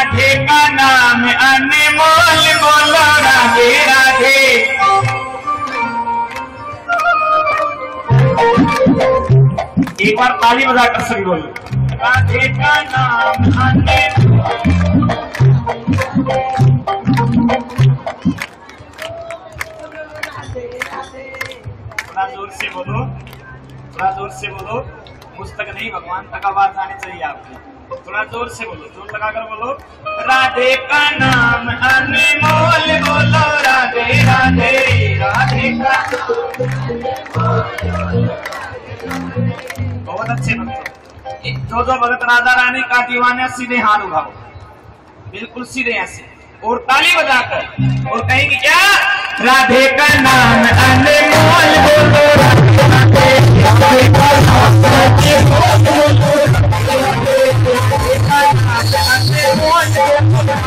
राधे का नाम अनमोल, बोलो राधे राधे। एक बार ताली बजाकर सभी बोलो राधे का नाम अनमोल। थोड़ा जोर से बोलो, थोड़ा जोर से बोलो। मुझ तक नहीं, भगवान तक आवाज आनी चाहिए आपकी। थोड़ा जोर से बोलो, जोर लगाकर बोलो राधे का नाम अनमोल, बोलो राधे राधे। राधे का बहुत अच्छे भक्त। जो भगत राधा रानी का दीवाना सीधे हाथ उठाओ, बिल्कुल सीधे ऐसे, और ताली बजाकर और कहेंगे क्या? राधे का नाम अनमोल, बोलो राधे राधे। राधे का नाम अनमोल, बोलो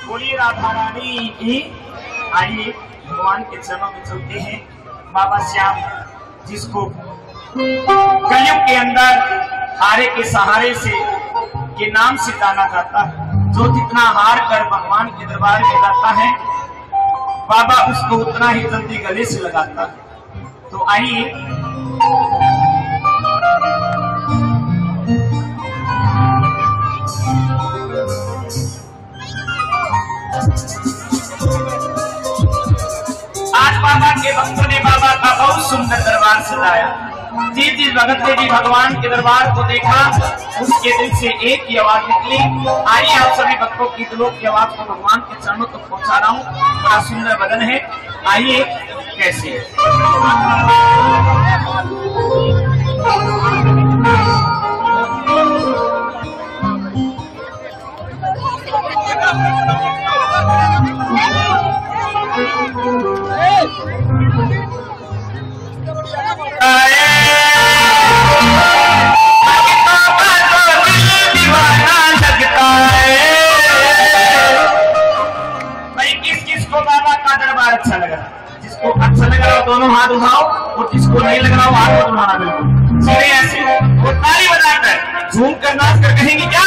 बोलिए राधा रानी की। आइए भगवान के चरणों में चलते हैं। बाबा श्याम जिसको कलयुग के अंदर हारे के सहारे से के नाम से जाना जाता है। जो जितना हार कर भगवान के दरबार में जाता है, बाबा उसको उतना ही जल्दी गले से लगाता है। तो आइए आज बाबा के भक्तों ने बाबा का बहुत सुंदर दरबार सजाया। जिस भगत ने भी भगवान के दरबार को देखा, उसके दिल से एक ही आवाज निकली। आइए आप सभी भक्तों की दिलों की आवाज को भगवान के चरणों तक पहुंचा रहा हूँ। बड़ा सुंदर भजन है, आइए कैसे अच्छा लग रहा है। जिसको अच्छा लग रहा हो दोनों हाथ उठाओ, और जिसको नहीं लग रहा हो हाथ मत उठाना, बिल्कुल सीधे ऐसे और ताली बजाकर झूम कर नाच कर कहेंगे क्या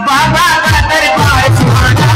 बाबा का दरबार सुहाना।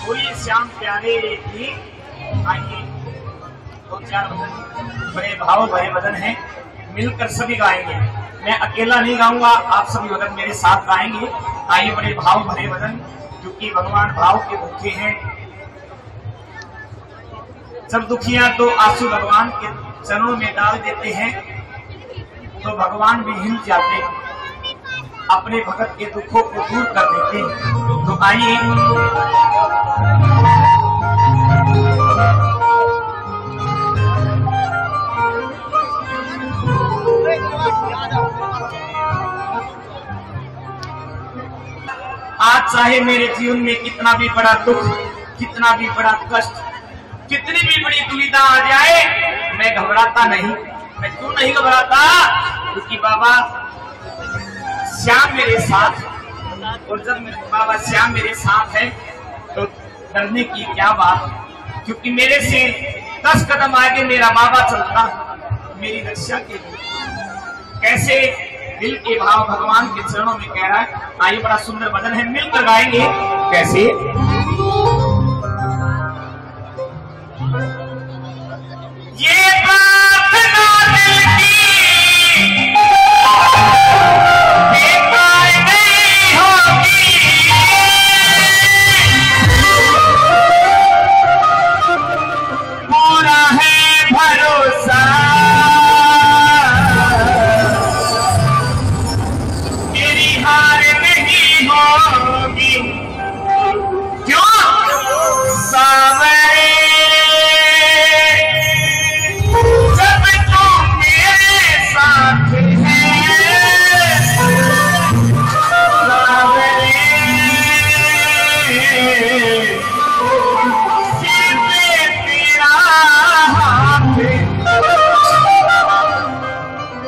बोलिए श्याम प्यारे की। आइए, दो चार भजन बड़े भाव भरे भजन हैं, मिलकर सभी गाएंगे। मैं अकेला नहीं गाऊंगा, आप सभी भजन मेरे साथ गाएंगे। आइए, बड़े भाव भरे भजन, क्योंकि भगवान भाव के भूखे हैं। जब दुखिया तो आंसू भगवान के चरणों में डाल देते हैं तो भगवान भी हिल जाते हैं, अपने भक्त के दुखों को दूर कर देते हैं। तो आइए, आज चाहे मेरे जीवन में कितना भी बड़ा दुख, कितना भी बड़ा कष्ट, कितनी भी बड़ी दुविधा आ जाए, मैं घबराता नहीं। मैं क्यों नहीं घबराता? क्योंकि बाबा श्याम मेरे साथ, और जब बाबा श्याम मेरे साथ है तो डरने की क्या बात, क्योंकि मेरे से 10 कदम आगे मेरा बाबा चलता मेरी रक्षा के लिए। कैसे दिल के भाव भगवान के चरणों में कह रहा है। आइए, बड़ा सुंदर भजन है, मिलकर गाएंगे। कैसे? ये प्रार्थना दिल की बेकार नहीं होगी, पूरा है भरोसा, मेरी हार नहीं होगी। क्यों? सावरे जब तुम मेरे साथ है, सावरे सिर पे तेरा हाथ।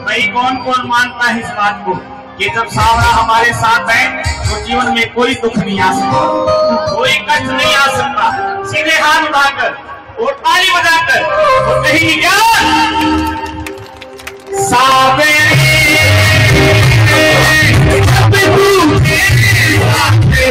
भाई, कौन कौन मानता है इस बात को कि जब सावरा हमारे साथ है तो जीवन में कोई दुख नहीं आ सकता, कोई कष्ट नहीं आ सकता। सीधे हाथ उठाकर और ताली बजाकर और कहेंगे क्या? सावरे जब तू मेरे साथ है,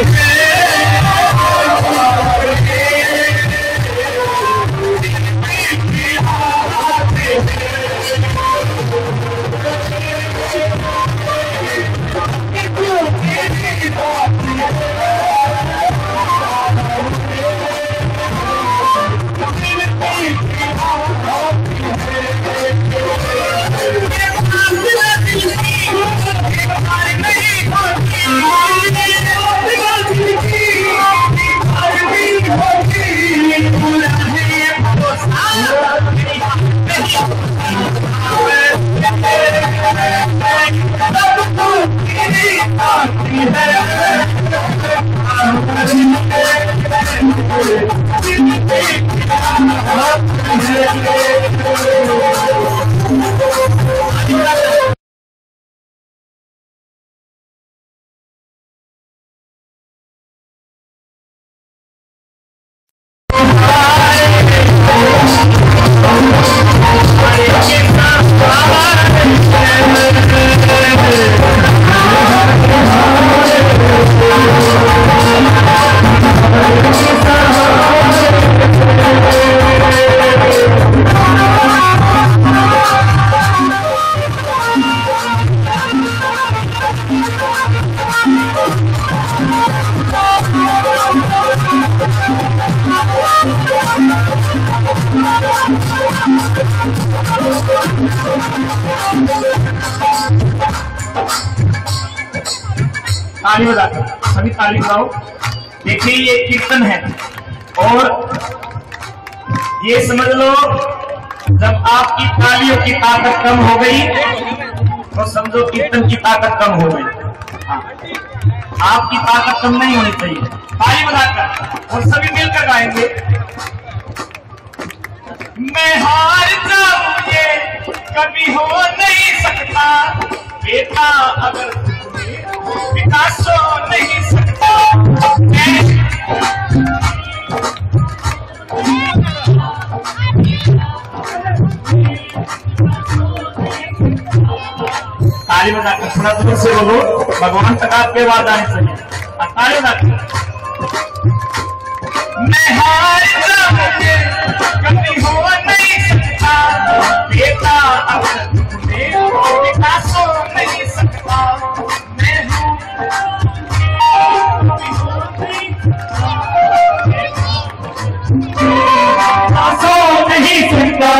ताली बजाकर सभी ताली बजाओ। देखिए, ये कीर्तन है और ये समझ लो जब आपकी तालियों की ताकत कम हो गई तो समझो कीर्तन की ताकत कम हो गई। हाँ, आपकी ताकत कम नहीं होनी चाहिए। ताली बजाकर और सभी मिलकर गाएंगे। मैं हार जाऊं ये कभी हो नहीं सकता, बेटा अगर पिता सो नहीं सकता। ताली बजाकर थोड़ा दूर से बोलो, भगवान तक आपके आवाज आने चाहिए। ताली बजाकर मैं हार जाऊंगे कभी हो नहीं सकता बेटा, अगर तुम्हें पिता सो नहीं सकता मैं हूँ कभी हो नहीं सो नहीं सकता।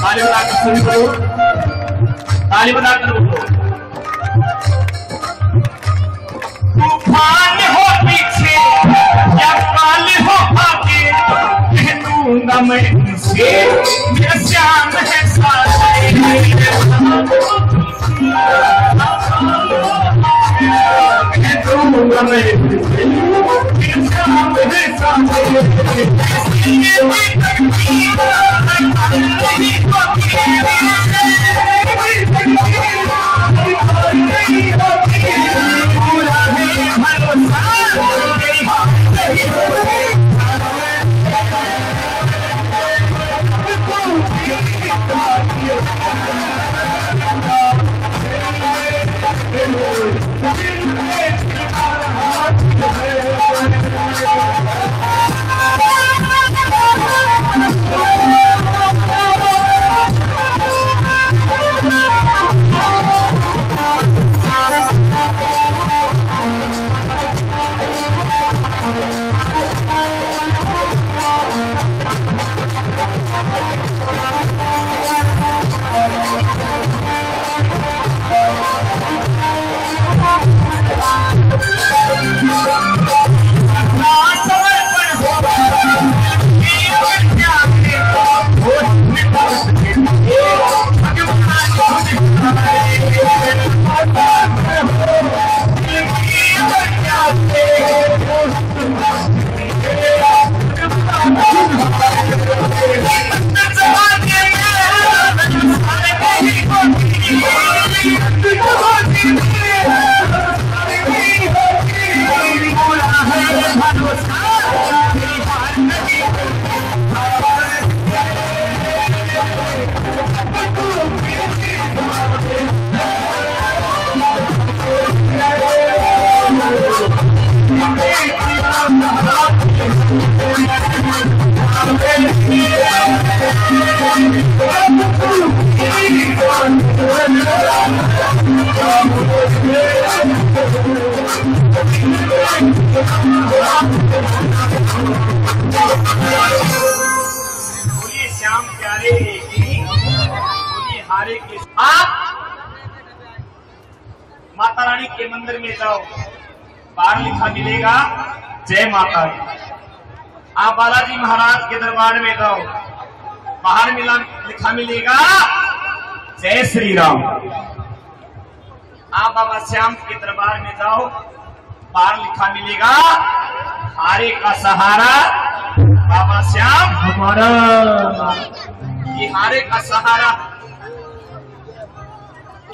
ताली बजाकर शुरू करो, ताली बजाकर बोलो। तूफान हो पीछे या काल हो आगे, कह दूंगा मैं उनसे मेरा श्याम है सारे। कह दूंगा मैं उनसे मेरा श्याम है सारे। बोलिए श्याम प्यारे की, बोलिए हारे के। आप माता रानी के मंदिर में जाओ, बाहर लिखा मिलेगा जय माता दी। आप बालाजी महाराज के दरबार में जाओ, बाहर लिखा मिलेगा जय श्री राम। आप बाबा श्याम के दरबार में जाओ, बाहर लिखा मिलेगा हारे का सहारा बाबा श्याम हमारा। ये हारे का सहारा।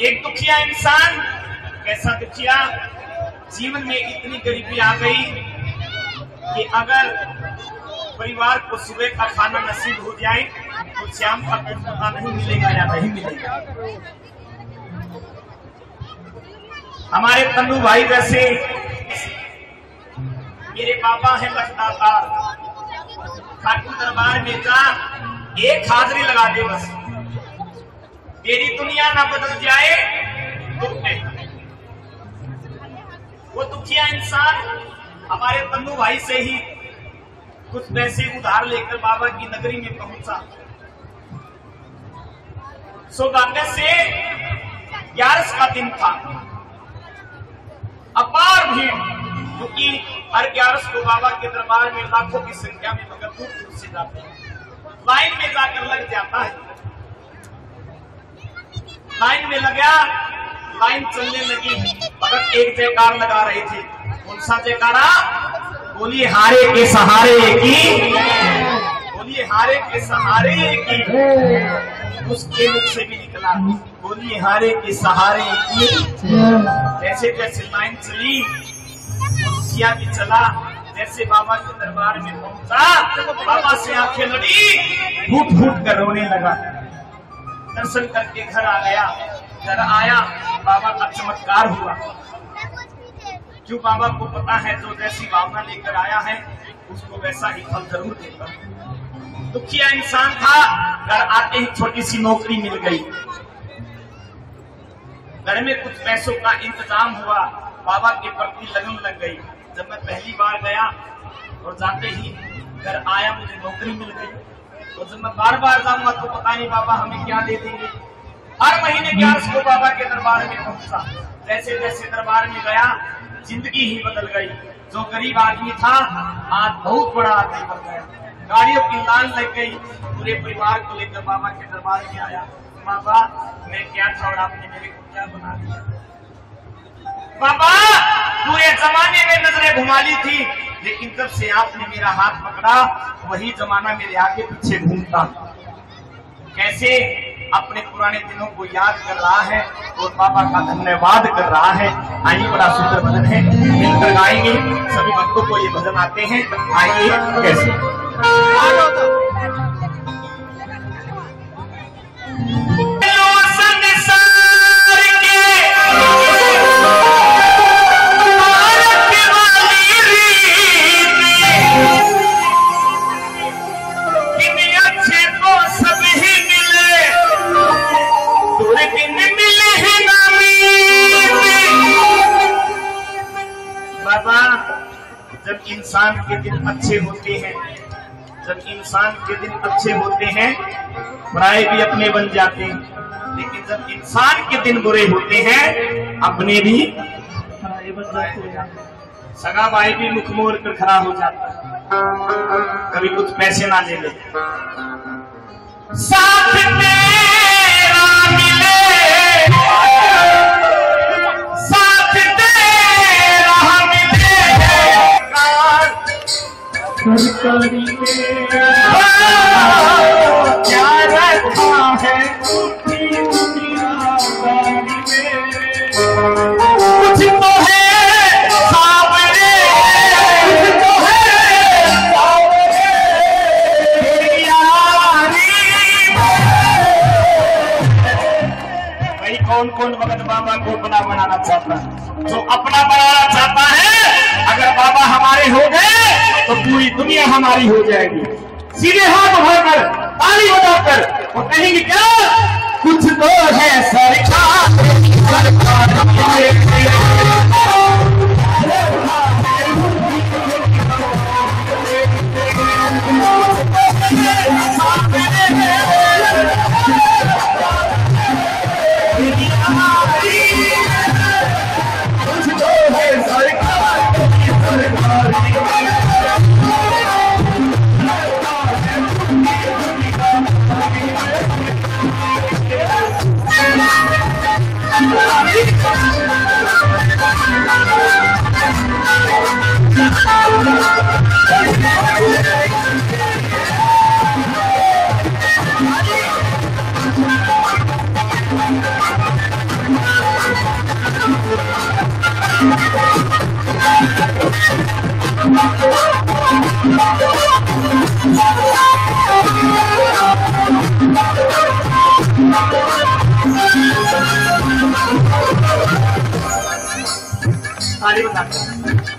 एक दुखिया इंसान, कैसा दुखिया, जीवन में इतनी गरीबी आ गई कि अगर परिवार को सुबह का खाना नसीब हो जाए तो शाम का पता नहीं मिलेगा या नहीं मिलेगा। हमारे तन्नू भाई जैसे मेरे पापा हैं लखदाता, ठाकुर दरबार में जा, एक हाजिरी लगा दे बस, तेरी दुनिया ना बदल जाए तो वो दुखिया इंसान हमारे तन्नू भाई से ही कुछ पैसे उधार लेकर बाबा की नगरी में पहुंचा। सौभाग्य से 11 का दिन था, अपार भीड़, क्योंकि हर 11 को बाबा के दरबार में लाखों की संख्या में भगत दूर दूर से जाते हैं। लाइन में जाकर लग जाता है, लाइन में लगा, लाइन चलने लगी, भगत एक जयकार लगा रहे थे। कौन सा जयकारा? बोलिए हारे के सहारे की, बोलिए हारे के सहारे की। उसके मुख से भी निकला, बोलिए हारे के सहारे की। जैसे जैसे लाइन चली, मुखिया भी चला, जैसे बाबा के दरबार में पहुंचा, बाबा से आंखें लड़ी, फूट फूट कर रोने लगा। दर्शन करके घर आ गया। घर आया, बाबा का चमत्कार हुआ। जो बाबा को पता है, जो जैसी भावना लेकर आया है उसको वैसा ही फल जरूर देगा। दुखिया इंसान था, घर आते ही छोटी सी नौकरी मिल गई, घर में कुछ पैसों का इंतजाम हुआ, बाबा के प्रति लगन लग गई। जब मैं पहली बार गया और जाते ही घर आया, मुझे नौकरी मिल गई। और जब मैं बार बार जाऊंगा तो पता नहीं बाबा हमें क्या दे देंगे। हर महीने 11 को बाबा के दरबार में पहुंचा। जैसे जैसे दरबार में गया, जिंदगी ही बदल गई। जो गरीब आदमी था आज बहुत बड़ा आदमी बन गया। गाड़ियों की लाइन लग गई। पूरे परिवार को लेकर बाबा के दरबार में आया। बाबा मैं क्या था और आपने मेरे को क्या बना दिया? बाबा पूरे जमाने में नजरें घुमा ली थी, लेकिन जब से आपने मेरा हाथ पकड़ा वही जमाना मेरे आगे पीछे घूमता। कैसे? अपने पुराने दिनों को याद कर रहा है और बाबा का धन्यवाद कर रहा है। आइए, बड़ा सुंदर भजन है, मिलकर गाएंगे। सभी भक्तों को ये भजन आते हैं। आइए, कैसे जब इंसान के दिन अच्छे होते हैं, जब इंसान के दिन अच्छे होते हैं, पराए भी अपने बन जाते हैं। लेकिन जब इंसान के दिन बुरे होते हैं, अपने भी पराए बन जाते हैं। सगा भाई भी मुख मोड़ कर खड़ा हो जाता है, कभी कुछ पैसे ना ले ले। साथ तेरा मिले, साथ तेरा मिले, सरकारी में क्या रखा है दुनियादारी में? कुछ तो है सावरे, कुछ तो है सावरे यारी। भाई कौन कौन भगत बाबा को अपना बनाना चाहता है? जो अपना बनाना चाहता है, अगर बाबा हमारे हो गए तो पूरी दुनिया हमारी हो जाएगी। सीधे हाथ उठाकर ताली बजाकर वो कहेंगे क्या? कुछ तो है सरकार, सरकार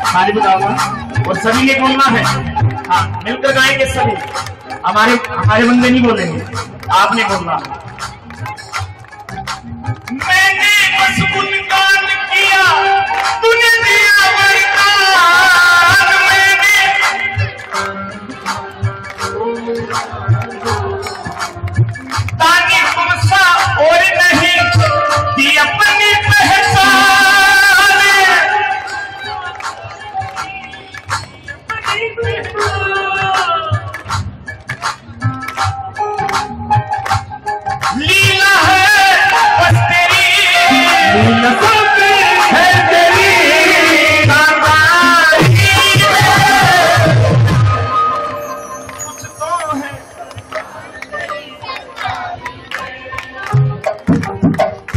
ताली बताऊंगा और सभी ने बोलना है। हाँ, मिलकर गाएंगे सभी। हमारे बंदे नहीं बोलेंगे, आपने बोलना। मैंने बस गुणगान किया, तूने दिया वरदान। मैंने ताकि तुमसा और नहीं दी अपनी पहचान। लीला है बस तेरी, लीला है तेरी कामयाबी। कुछ तो है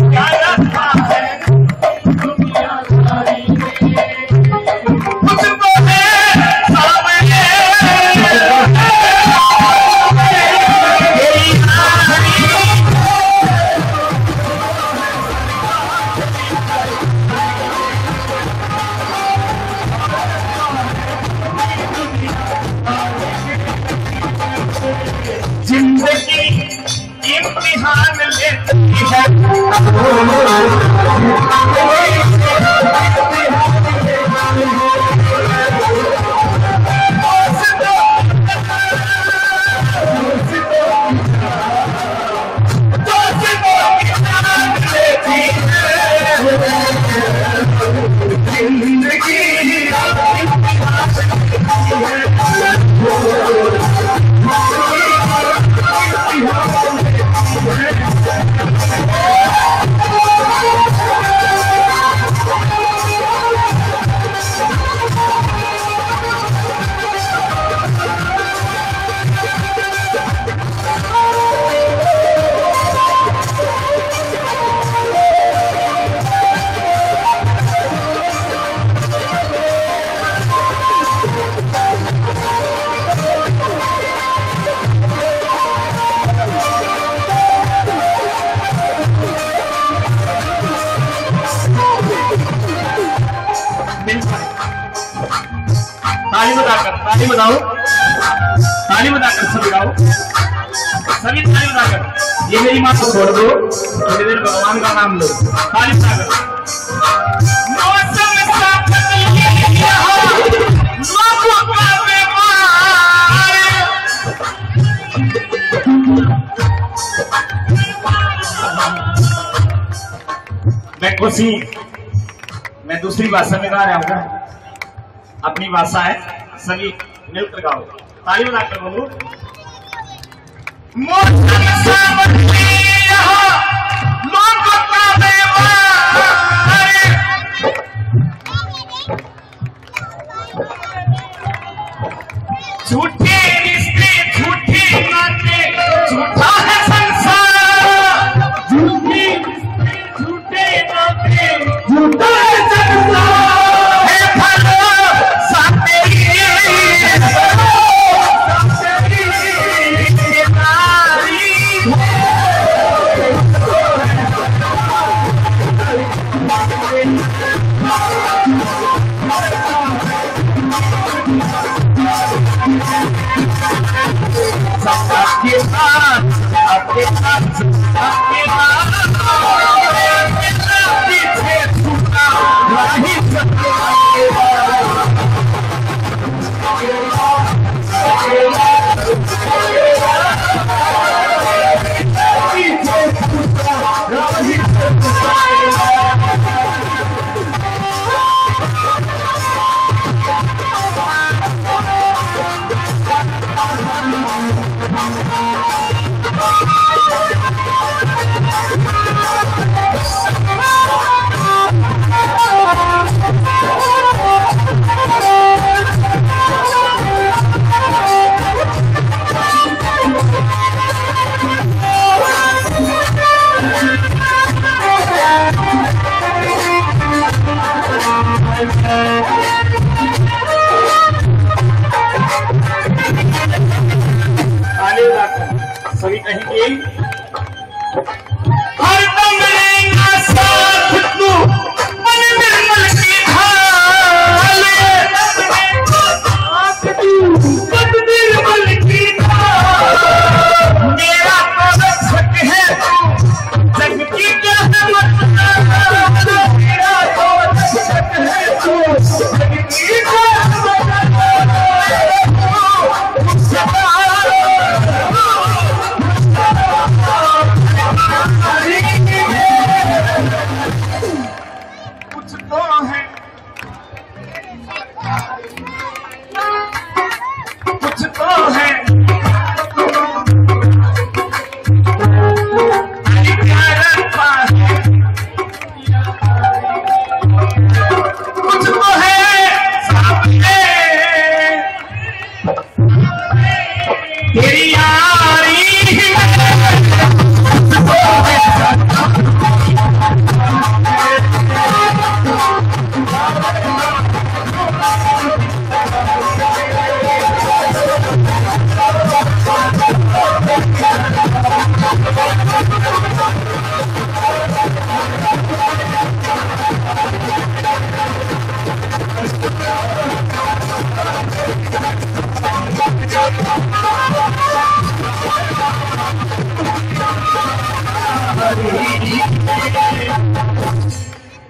क्या रखा है दुनियादारी में, कुछ तो है सामने जिंदगी इम्तिहान लेती है। ताली बजाओ, ताली बजाकर सभी गाओ, सभी ताली बजाकर। ये मेरी माँ को छोड़ दो, थोड़ी देर भगवान का नाम लो। ताली बजाकर। मौसम सा बदल गया, मौसम का बीमार। मैं खुशी, मैं दूसरी भाषा में गा रहा हूँ, अपनी भाषा है, सभी मिलकर गाओ, ताली बजाकर बोलो। मौसम सा बदल गया, मौसम का बीमार। झूठे रिश्ते, झूठे नाते, झूठा है संसार। झूठे रिश्ते, झूठे नाते, झूठा है संसार। सभी कहेंगे हर दम रहेगा साथ तू मन निर्मल की ढाल।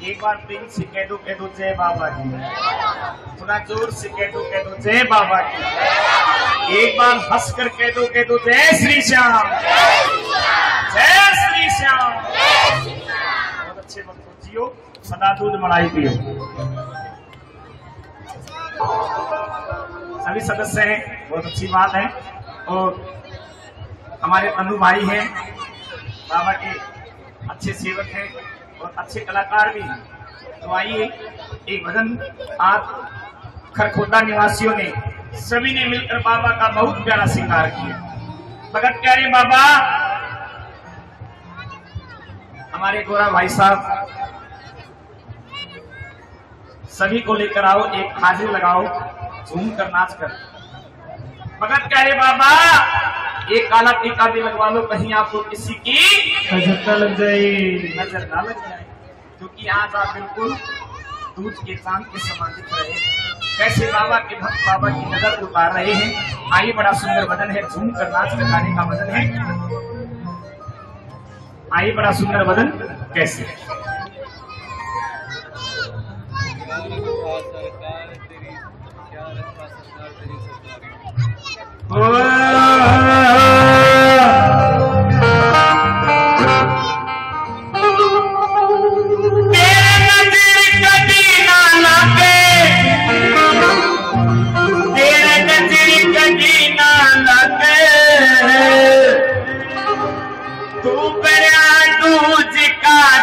एक बार प्रेम से कह दो जय बाबा की। थोड़ा जोर से कह दो जय बाबा की। एक बार हंस कर कह दो जय श्री श्याम, जय श्री श्याम। बहुत अच्छे वक्त जियो, सदा दूध मलाई पियो। सभी सदस्य हैं, बहुत अच्छी बात है। और हमारे अनु भाई हैं, बाबा के अच्छे सेवक हैं और अच्छे कलाकार भी हैं। तो आइए एक भजन आज खरखोदा निवासियों ने सभी ने मिलकर बाबा का बहुत प्यारा श्रृंगार किया। भगत प्यारे बाबा हमारे गोरा भाई साहब, सभी को लेकर आओ, एक हाजिर लगाओ, झूम कर नाच कर। भगत प्यारे बाबा एक काला टीका भी लगवा लो, कहीं आपको किसी की नजर लग नजर ना लग जाए, क्योंकि आज आप बिल्कुल दूध के चांद के समान दिख रहे हैं। कैसे बाबा के भक्त बाबा की नजर उतार रहे हैं। आइए, बड़ा सुंदर भजन है, झूम कर नाच कर गाने का भजन है। आइए, बड़ा सुंदर भजन कैसे।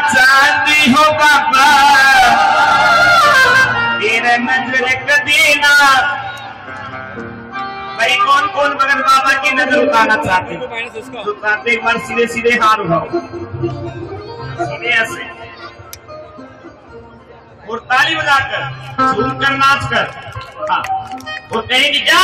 चांदी हो बाबा तेरे नजर कदी ना। भाई कौन कौन भगत बाबा की नजर उतारना चाहते हैं? तो चाहते एक बार सीधे सीधे हाथ उठाओ, सीधे ऐसे, और ताली बजाकर झूम कर नाच कर। हाँ, और कहेंगे क्या?